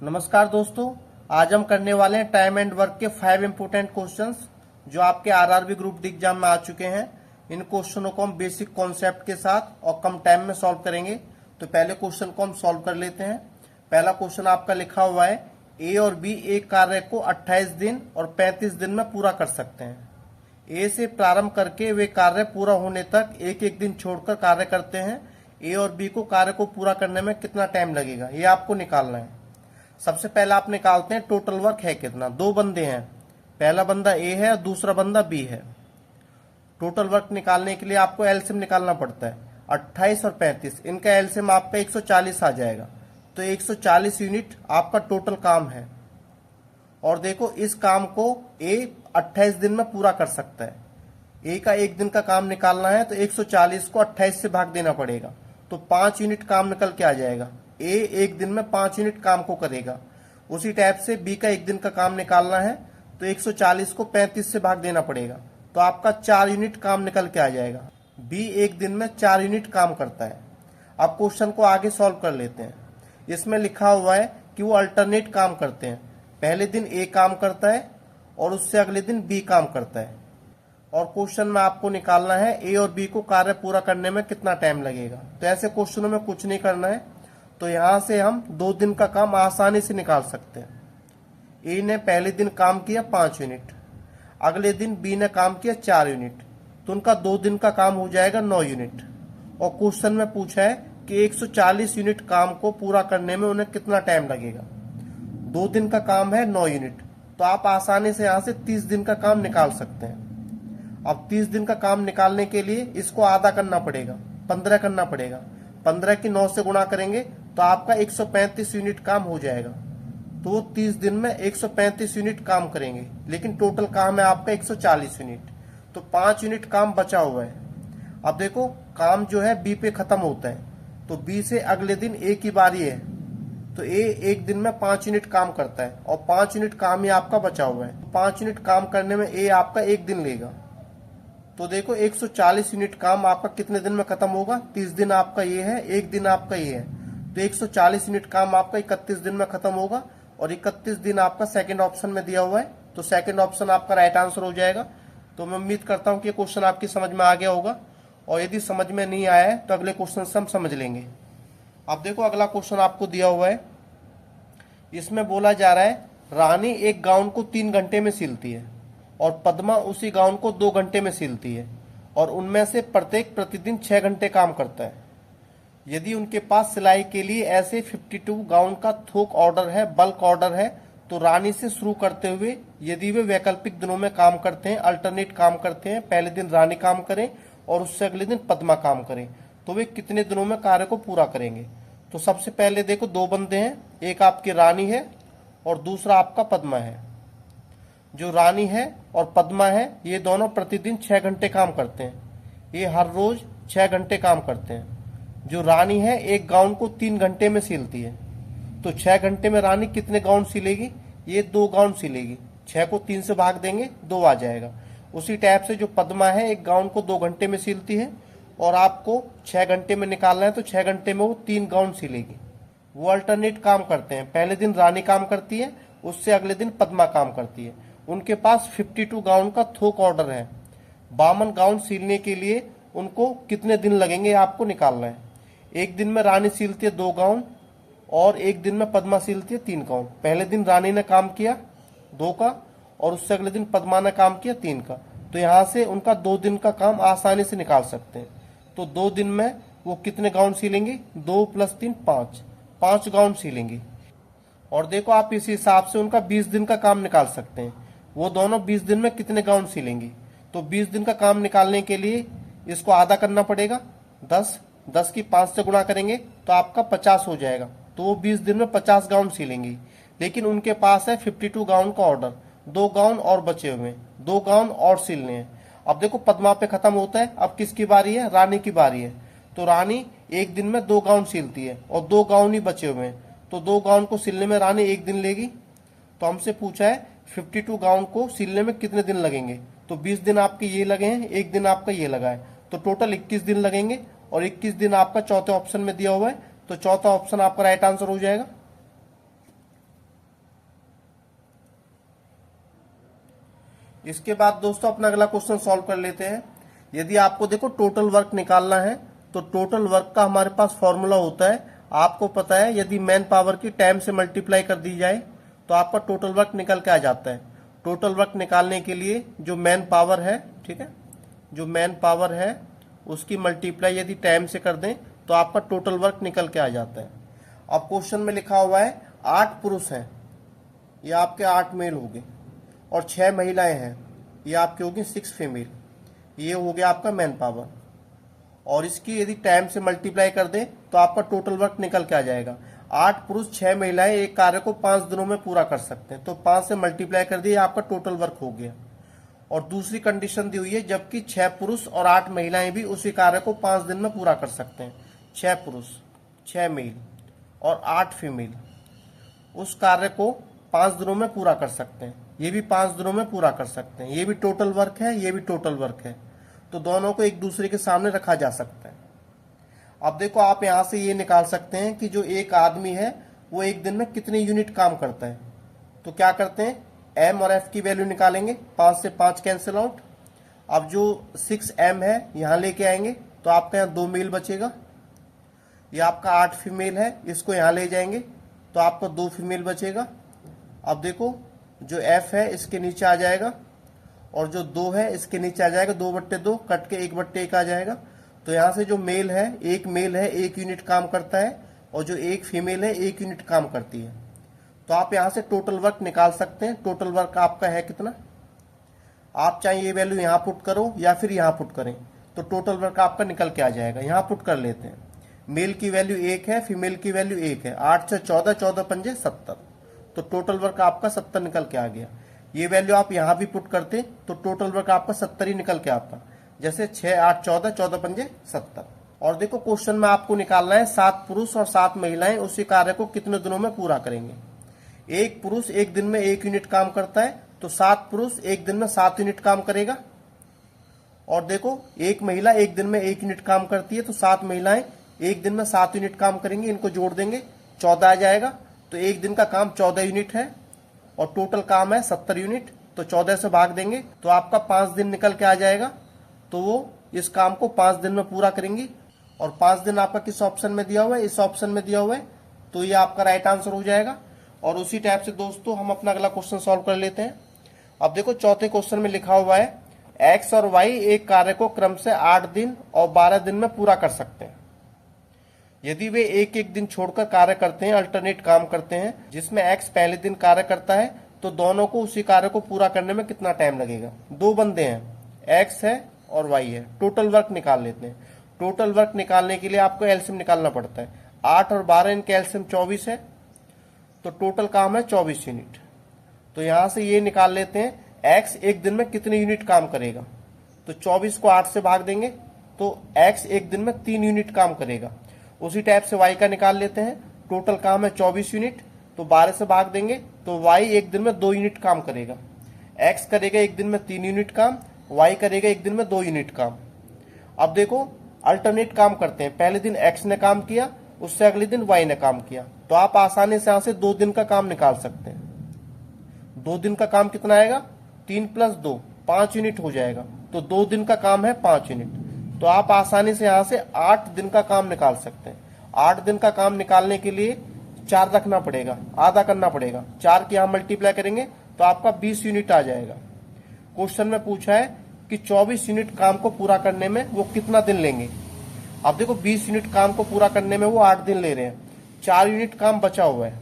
नमस्कार दोस्तों, आज हम करने वाले हैं टाइम एंड वर्क के 5 इम्पोर्टेंट क्वेश्चंस जो आपके आरआरबी ग्रुप डी एग्जाम में आ चुके हैं। इन क्वेश्चनों को हम बेसिक कॉन्सेप्ट के साथ और कम टाइम में सॉल्व करेंगे। तो पहले क्वेश्चन को हम सॉल्व कर लेते हैं। पहला क्वेश्चन आपका लिखा हुआ है, ए और बी एक कार्य को 28 दिन और 35 दिन में पूरा कर सकते हैं। ए से प्रारंभ करके वे कार्य पूरा होने तक एक एक दिन छोड़कर कार्य करते हैं। ए और बी को कार्य को पूरा करने में कितना टाइम लगेगा, ये आपको निकालना है। सबसे पहले आप निकालते हैं टोटल वर्क है कितना। दो बंदे हैं, पहला बंदा ए है और दूसरा बंदा बी है। टोटल वर्क निकालने के लिए आपको एलसीएम निकालना पड़ता है। 28 और 35, इनका एलसीएम आपका 140 आ जाएगा। तो 140 यूनिट आपका टोटल काम है। और देखो, इस काम को ए 28 दिन में पूरा कर सकता है। ए का एक दिन का काम निकालना है तो 140 को 28 से भाग देना पड़ेगा, तो 5 यूनिट काम निकल के आ जाएगा। ए एक दिन में 5 यूनिट काम को करेगा। उसी टाइप से बी का एक दिन का काम निकालना है तो 140 को 35 से भाग देना पड़ेगा, तो आपका 4 यूनिट काम निकल के आ जाएगा। बी एक दिन में 4 यूनिट काम करता है। अब क्वेश्चन को आगे सॉल्व कर लेते हैं। इसमें लिखा हुआ है कि वो अल्टरनेट काम करते हैं। पहले दिन ए काम करता है और उससे अगले दिन बी काम करता है। और क्वेश्चन में आपको निकालना है ए और बी को कार्य पूरा करने में कितना टाइम लगेगा। तो ऐसे क्वेश्चनों में कुछ नहीं करना है, तो यहां से हम 2 दिन का काम आसानी से निकाल सकते हैं। ए ने पहले दिन काम किया 5 यूनिट, अगले दिन बी ने काम किया 4 यूनिट, तो उनका 2 दिन का काम हो जाएगा 9 यूनिट। और क्वेश्चन में पूछा है कि 140 यूनिट काम को पूरा करने में उन्हें कितना टाइम लगेगा। 2 दिन का काम है 9 यूनिट, तो आप आसानी से यहां से 30 दिन का काम निकाल सकते हैं। अब 30 दिन का काम निकालने के लिए इसको आधा करना पड़ेगा, 15 करना पड़ेगा। 15 की 9 से गुणा करेंगे तो आपका 135 यूनिट काम हो जाएगा। तो वो 30 दिन में 135 यूनिट काम करेंगे, लेकिन टोटल काम है आपका 140 यूनिट, तो 5 यूनिट काम बचा हुआ है। अब देखो, काम जो है बी पे खत्म होता है, तो बी से अगले दिन ए की बारी है, तो ए एक दिन में 5 यूनिट काम करता है और 5 यूनिट काम ही आपका बचा हुआ है। 5 यूनिट काम करने में ए आपका एक दिन लेगा। तो देखो, 140 यूनिट काम आपका कितने दिन में खत्म होगा। 30 दिन आपका ये है, एक दिन आपका ये है, तो 140 यूनिट काम आपका 31 दिन में खत्म होगा। और 31 दिन आपका सेकंड ऑप्शन में दिया हुआ है, तो सेकंड ऑप्शन आपका राइट आंसर हो जाएगा। तो मैं उम्मीद करता हूं कि क्वेश्चन आपकी समझ में आ गया होगा, और यदि समझ में नहीं आया है तो अगले क्वेश्चन से हम समझ लेंगे। अब देखो, अगला क्वेश्चन आपको दिया हुआ है। इसमें बोला जा रहा है, रानी एक गाउन को 3 घंटे में सिलती है और पद्मा उसी गाउन को 2 घंटे में सिलती है, और उनमें से प्रत्येक प्रतिदिन 6 घंटे काम करता है। यदि उनके पास सिलाई के लिए ऐसे 52 गाउन का थोक ऑर्डर है, बल्क ऑर्डर है, तो रानी से शुरू करते हुए यदि वे वैकल्पिक दिनों में काम करते हैं, अल्टरनेट काम करते हैं, पहले दिन रानी काम करें और उससे अगले दिन पद्मा काम करें, तो वे कितने दिनों में कार्य को पूरा करेंगे। तो सबसे पहले देखो, 2 बंदे हैं, एक आपकी रानी है और दूसरा आपका पद्मा है। जो रानी है और पद्मा है, ये दोनों प्रतिदिन 6 घंटे काम करते हैं। ये हर रोज 6 घंटे काम करते हैं। जो रानी है एक गाउन को 3 घंटे में सिलती है, तो 6 घंटे में रानी कितने गाउन सिलेगी, ये 2 गाउन सिलेगी। 6 को 3 से भाग देंगे, 2 आ जाएगा। उसी टाइप से जो पद्मा है एक गाउन को 2 घंटे में सिलती है, और आपको 6 घंटे में निकालना है, तो 6 घंटे में वो 3 गाउन सिलेगी। वो अल्टरनेट काम करते हैं, पहले दिन रानी काम करती है, उससे अगले दिन पद्मा काम करती है। उनके पास 52 गाउन का थोक ऑर्डर है। 52 गाउन सिलने के लिए उनको कितने दिन लगेंगे आपको निकालना है। एक दिन में रानी सिलती है 2 गाउन और एक दिन में पद्मा सिलती है 3 गाउन। पहले दिन रानी ने काम किया 2 का और उससे अगले दिन पद्मा ने काम किया 3 का, तो यहाँ से उनका 2 दिन का काम आसानी से निकाल सकते हैं। तो 2 दिन में वो कितने गाउन सिलेंगे, 2 + 3 5 गाउन सिलेंगे। और देखो, आप इस हिसाब से उनका 20 दिन का काम निकाल सकते हैं। वो दोनों 20 दिन में कितने गाउन सिलेंगे। तो 20 दिन का काम निकालने के लिए इसको आधा करना पड़ेगा, 10 की 5 से गुणा करेंगे तो आपका 50 हो जाएगा। तो वो 20 दिन में 50 गाउन सिलेंगी। लेकिन उनके पास है 52 गाउन का ऑर्डर, 2 गाउन और बचे हुए, 2 गाउन और सिलने हैं। अब देखो, पद्मा पे खत्म होता है, अब किसकी बारी है, रानी की बारी है। तो रानी एक दिन में 2 गाउन सिलती है और 2 गाउन ही बचे हुए हैं, तो 2 गाउन को सिलने में रानी एक दिन लेगी। तो हमसे पूछा है 52 गाउन को सिलने में कितने दिन लगेंगे, तो 20 दिन आपके ये लगे हैं, एक दिन आपका ये लगा है, तो टोटल 21 दिन लगेंगे। और 21 दिन आपका चौथे ऑप्शन में दिया हुआ है, तो चौथा ऑप्शन आपका राइट आंसर हो जाएगा। इसके बाद दोस्तों अपना अगला क्वेश्चन सॉल्व कर लेते हैं। यदि आपको देखो टोटल वर्क निकालना है तो टोटल वर्क का हमारे पास फॉर्मूला होता है, आपको पता है, यदि मैन पावर की टाइम से मल्टीप्लाई कर दी जाए तो आपका टोटल वर्क निकल के आ जाता है। टोटल वर्क निकालने के लिए जो मैन पावर है, ठीक है, जो मैन पावर है उसकी मल्टीप्लाई यदि टाइम से कर दें तो आपका टोटल वर्क निकल के आ जाता है। अब क्वेश्चन में लिखा हुआ है 8 पुरुष हैं, ये आपके 8 मेल हो गए, और 6 महिलाएं हैं, ये आपकी होगी 6 फीमेल। ये हो गया आपका मैन पावर, और इसकी यदि टाइम से मल्टीप्लाई कर दें तो आपका टोटल वर्क निकल के आ जाएगा। 8 पुरुष 6 महिलाएं एक कार्य को 5 दिनों में पूरा कर सकते हैं, तो 5 से मल्टीप्लाई कर दिए, आपका टोटल वर्क हो गया। और दूसरी कंडीशन दी हुई है जबकि 6 पुरुष और 8 महिलाएं भी उसी कार्य को 5 दिन में पूरा कर सकते हैं। 6 पुरुष, 6 मेल और 8 फीमेल उस कार्य को 5 दिनों में पूरा कर सकते हैं, ये भी 5 दिनों में पूरा कर सकते हैं, ये भी टोटल वर्क है, ये भी टोटल वर्क है, तो दोनों को एक दूसरे के सामने रखा जा सकता है। अब देखो आप यहां से ये निकाल सकते हैं कि जो एक आदमी है वो एक दिन में कितनी यूनिट काम करता है। तो क्या करते हैं, एम और एफ की वैल्यू निकालेंगे, 5 से 5 कैंसिल आउट। अब जो 6m है यहां लेके आएंगे तो आपका यहाँ 2 मेल बचेगा, ये आपका 8 फीमेल है, इसको यहां ले जाएंगे तो आपका 2 फीमेल बचेगा। अब देखो जो f है इसके नीचे आ जाएगा, और जो 2 है इसके नीचे आ जाएगा, 2/2 कट के 1/1 आ जाएगा। तो यहाँ से जो मेल है, एक मेल है 1 यूनिट काम करता है, और जो एक फीमेल है 1 यूनिट काम करती है। तो आप यहाँ से टोटल वर्क निकाल सकते हैं। टोटल वर्क आपका है कितना, आप चाहे ये वैल्यू यहाँ पुट करो या फिर यहाँ पुट करें, तो टोटल वर्क आपका निकल के आ जाएगा। यहाँ पुट कर लेते हैं, मेल की वैल्यू 1 है, फीमेल की वैल्यू 1 है, 8 से 14, 14 पंजे 70, तो टोटल वर्क आपका 70 निकल के आ गया। ये वैल्यू आप यहाँ भी पुट करते तो टोटल वर्क आपका 70 ही निकल के आता, जैसे 6, 8, 14, 14 पंजे 70। और देखो क्वेश्चन में आपको निकालना है 7 पुरुष और 7 महिलाएं उसी कार्य को कितने दिनों में पूरा करेंगे। एक पुरुष एक दिन में 1 यूनिट काम करता है, तो 7 पुरुष एक दिन में 7 यूनिट काम करेगा। और देखो एक महिला एक दिन में 1 यूनिट काम करती है, तो 7 महिलाएं एक दिन में 7 यूनिट काम करेंगी, इनको जोड़ देंगे 14 आ जाएगा। तो एक दिन का काम 14 यूनिट है और टोटल काम है 70 यूनिट, तो 14 से भाग देंगे तो आपका 5 दिन निकल के आ जाएगा। तो वो इस काम को 5 दिन में पूरा करेंगी, और 5 दिन आपका किस ऑप्शन में दिया हुआ है, इस ऑप्शन में दिया हुआ है, तो ये आपका राइट आंसर हो जाएगा। और उसी टाइप से दोस्तों हम अपना अगला क्वेश्चन सॉल्व कर लेते हैं। अब देखो चौथे क्वेश्चन में लिखा हुआ है एक्स और वाई एक कार्य को क्रम से 8 दिन और 12 दिन में पूरा कर सकते हैं। यदि वे एक एक दिन छोड़कर कार्य करते हैं, अल्टरनेट काम करते हैं, जिसमें एक्स पहले दिन कार्य करता है, तो दोनों को उसी कार्य को पूरा करने में कितना टाइम लगेगा। 2 बंदे हैं, एक्स है और वाई है, टोटल वर्क निकाल लेते हैं। टोटल वर्क निकालने के लिए आपको एलसीएम निकालना पड़ता है। 8 और 12 इनके एलसीएम 24 है, तो टोटल काम है 24 यूनिट। तो यहां से ये निकाल लेते हैं एक्स एक दिन में कितने यूनिट काम करेगा, तो 24 को 8 से भाग देंगे तो एक्स एक दिन में 3 यूनिट काम करेगा। उसी टाइप से वाई का निकाल लेते हैं, टोटल काम है 24 यूनिट, तो 12 से भाग देंगे तो वाई एक दिन में 2 यूनिट काम करेगा। एक्स करेगा एक दिन में 3 यूनिट काम, वाई करेगा एक दिन में 2 यूनिट काम। अब देखो अल्टरनेट काम करते हैं, पहले दिन एक्स ने काम किया, उससे अगले दिन वाई ने काम किया, तो आप आसानी से यहां से 2 दिन का काम निकाल सकते हैं। 2 दिन का काम कितना आएगा, 3 + 2 5 यूनिट हो जाएगा, तो 2 दिन का काम है 5 यूनिट। तो आप आसानी से यहां से 8 दिन का काम निकाल सकते हैं। 8 दिन का काम निकालने के लिए 4 रखना पड़ेगा, आधा करना पड़ेगा, 4 की यहां मल्टीप्लाई करेंगे तो आपका 20 यूनिट आ जाएगा। क्वेश्चन में पूछा है कि 24 यूनिट काम को पूरा करने में वो कितना दिन लेंगे। अब देखो 20 यूनिट काम को पूरा करने में वो 8 दिन ले रहे हैं, 4 यूनिट काम बचा हुआ है।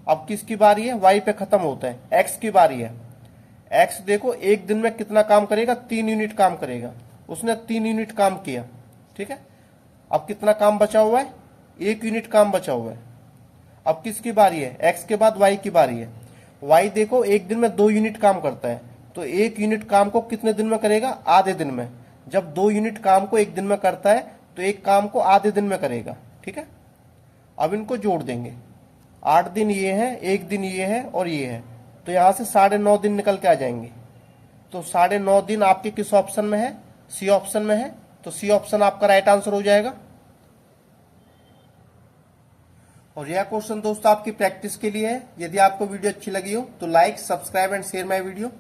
अब किसकी बारी है, वाई पे खत्म होता है, एक्स की बारी है। एक्स देखो एक दिन में कितना काम करेगा, 3 यूनिट काम करेगा, उसने 3 यूनिट काम किया, ठीक है। अब कितना काम बचा हुआ है, 1 यूनिट काम बचा हुआ है। अब किसकी बारी है, एक्स के बाद वाई की बारी है। वाई देखो एक दिन में 2 यूनिट काम करता है, तो 1 यूनिट काम को कितने दिन में करेगा, आधे दिन में। जब 2 यूनिट काम को एक दिन में करता है तो एक काम को आधे दिन में करेगा, ठीक है। अब इनको जोड़ देंगे, 8 दिन ये है, 1 दिन ये है और ये है, तो यहां से 9.5 दिन निकल के आ जाएंगे। तो 9.5 दिन आपके किस ऑप्शन में है, सी ऑप्शन में है, तो सी ऑप्शन आपका राइट आंसर हो जाएगा। और यह क्वेश्चन दोस्तों आपकी प्रैक्टिस के लिए है। यदि आपको वीडियो अच्छी लगी हो तो like, subscribe and share my video.